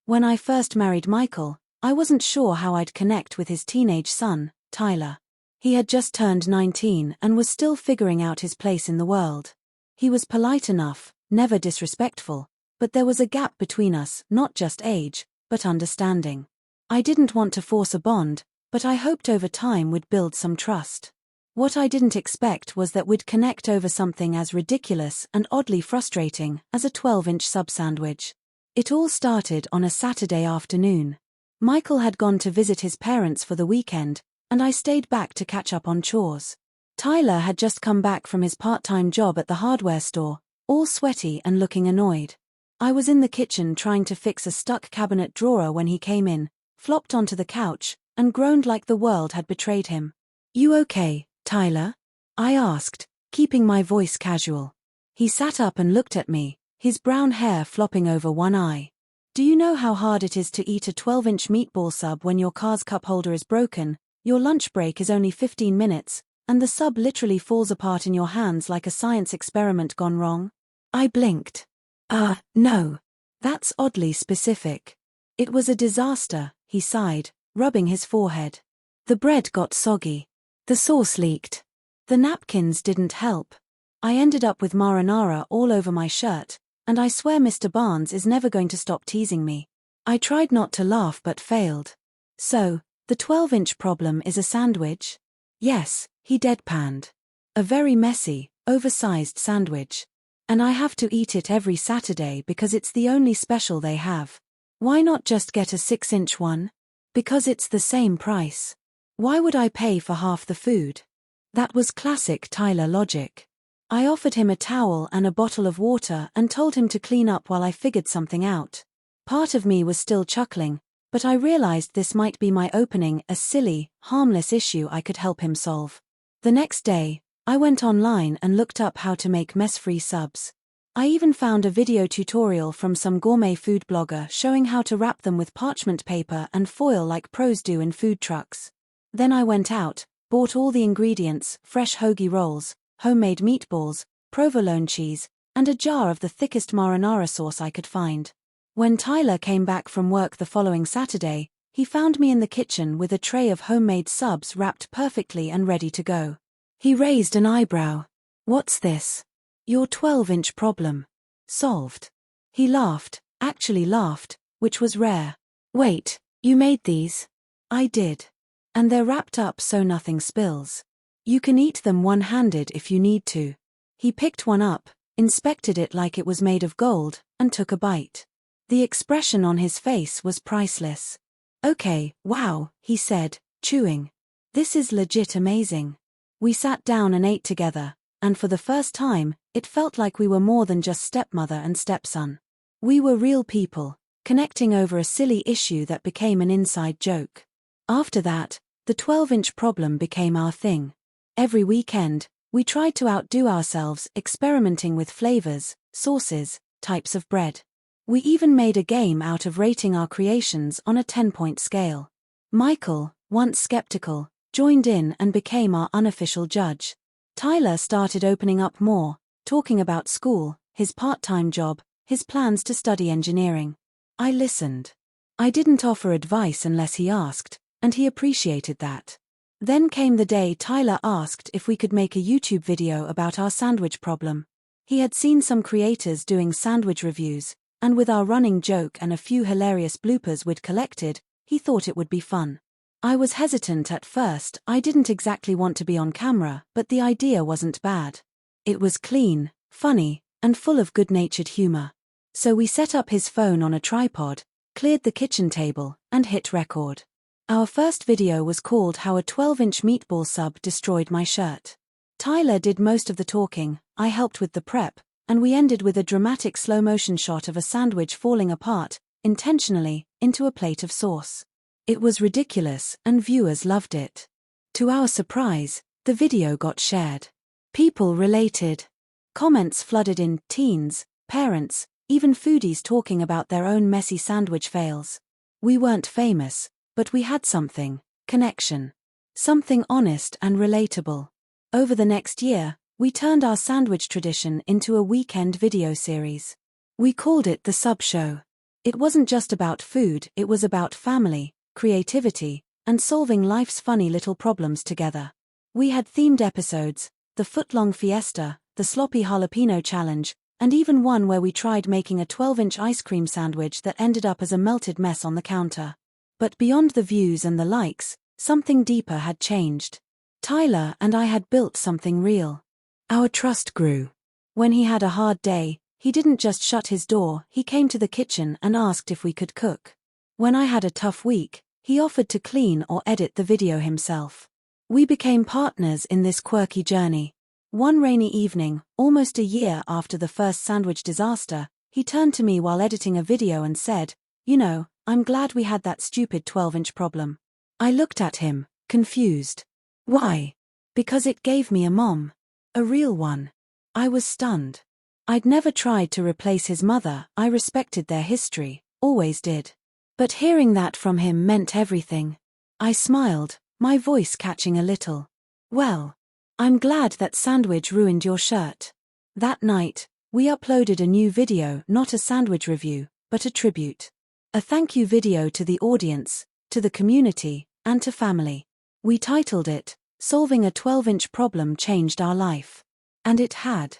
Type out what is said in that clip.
When I first married Michael, I wasn't sure how I'd connect with his teenage son, Tyler. He had just turned 19 and was still figuring out his place in the world. He was polite enough, never disrespectful, but there was a gap between us, not just age, but understanding. I didn't want to force a bond, but I hoped over time we'd build some trust. What I didn't expect was that we'd connect over something as ridiculous and oddly frustrating as a 12-inch sub sandwich. It all started on a Saturday afternoon. Michael had gone to visit his parents for the weekend, and I stayed back to catch up on chores. Tyler had just come back from his part-time job at the hardware store, all sweaty and looking annoyed. I was in the kitchen trying to fix a stuck cabinet drawer when he came in, flopped onto the couch, and groaned like the world had betrayed him. "You okay, Tyler?" I asked, keeping my voice casual. He sat up and looked at me, his brown hair flopping over one eye. "Do you know how hard it is to eat a 12-inch meatball sub when your car's cup holder is broken, your lunch break is only 15 minutes, and the sub literally falls apart in your hands like a science experiment gone wrong?" I blinked. No. That's oddly specific." "It was a disaster," he sighed, rubbing his forehead. "The bread got soggy. The sauce leaked. The napkins didn't help. I ended up with marinara all over my shirt, and I swear Mr. Barnes is never going to stop teasing me." I tried not to laugh but failed. "So, the 12-inch problem is a sandwich?" "Yes," he deadpanned. "A very messy, oversized sandwich. And I have to eat it every Saturday because it's the only special they have. Why not just get a 6-inch one? Because it's the same price. Why would I pay for half the food?" That was classic Tyler logic. I offered him a towel and a bottle of water and told him to clean up while I figured something out. Part of me was still chuckling, but I realized this might be my opening a silly, harmless issue I could help him solve. The next day, I went online and looked up how to make mess-free subs. I even found a video tutorial from some gourmet food blogger showing how to wrap them with parchment paper and foil like pros do in food trucks. Then I went out, bought all the ingredients, fresh hoagie rolls, homemade meatballs, provolone cheese, and a jar of the thickest marinara sauce I could find. When Tyler came back from work the following Saturday, he found me in the kitchen with a tray of homemade subs wrapped perfectly and ready to go. He raised an eyebrow. "What's this?" "Your 12-inch problem. Solved." He laughed, actually laughed, which was rare. "Wait, you made these?" "I did. And they're wrapped up so nothing spills. You can eat them one-handed if you need to." He picked one up, inspected it like it was made of gold, and took a bite. The expression on his face was priceless. "Okay, wow," he said, chewing. "This is legit amazing." We sat down and ate together, and for the first time, it felt like we were more than just stepmother and stepson. We were real people, connecting over a silly issue that became an inside joke. After that, the 12-inch problem became our thing. Every weekend, we tried to outdo ourselves experimenting with flavors, sauces, types of bread. We even made a game out of rating our creations on a 10-point scale. Michael, once skeptical, joined in and became our unofficial judge. Tyler started opening up more, talking about school, his part-time job, his plans to study engineering. I listened. I didn't offer advice unless he asked, and he appreciated that. Then came the day Tyler asked if we could make a YouTube video about our sandwich problem. He had seen some creators doing sandwich reviews, and with our running joke and a few hilarious bloopers we'd collected, he thought it would be fun. I was hesitant at first. I didn't exactly want to be on camera, but the idea wasn't bad. It was clean, funny, and full of good-natured humor. So we set up his phone on a tripod, cleared the kitchen table, and hit record. Our first video was called How a 12-inch Meatball Sub Destroyed My Shirt. Tyler did most of the talking, I helped with the prep, and we ended with a dramatic slow-motion shot of a sandwich falling apart, intentionally, into a plate of sauce. It was ridiculous, and viewers loved it. To our surprise, the video got shared. People related. Comments flooded in, teens, parents, even foodies talking about their own messy sandwich fails. We weren't famous, but we had something, connection. Something honest and relatable. Over the next year, we turned our sandwich tradition into a weekend video series. We called it The Sub Show. It wasn't just about food, it was about family, creativity, and solving life's funny little problems together. We had themed episodes, the foot-long fiesta, the sloppy jalapeno challenge, and even one where we tried making a 12-inch ice cream sandwich that ended up as a melted mess on the counter. But beyond the views and the likes, something deeper had changed. Tyler and I had built something real. Our trust grew. When he had a hard day, he didn't just shut his door, he came to the kitchen and asked if we could cook. When I had a tough week, he offered to clean or edit the video himself. We became partners in this quirky journey. One rainy evening, almost a year after the first sandwich disaster, he turned to me while editing a video and said, "You know, I'm glad we had that stupid 12-inch problem." I looked at him, confused. Why? Because it gave me a mom. A real one. I was stunned. I'd never tried to replace his mother, I respected their history, always did. But hearing that from him meant everything. I smiled, my voice catching a little. "Well, I'm glad that sandwich ruined your shirt." That night, we uploaded a new video, not a sandwich review, but a tribute. A thank you video to the audience, to the community, and to family. We titled it, "Solving a 12-inch Problem Changed Our Life." And it had.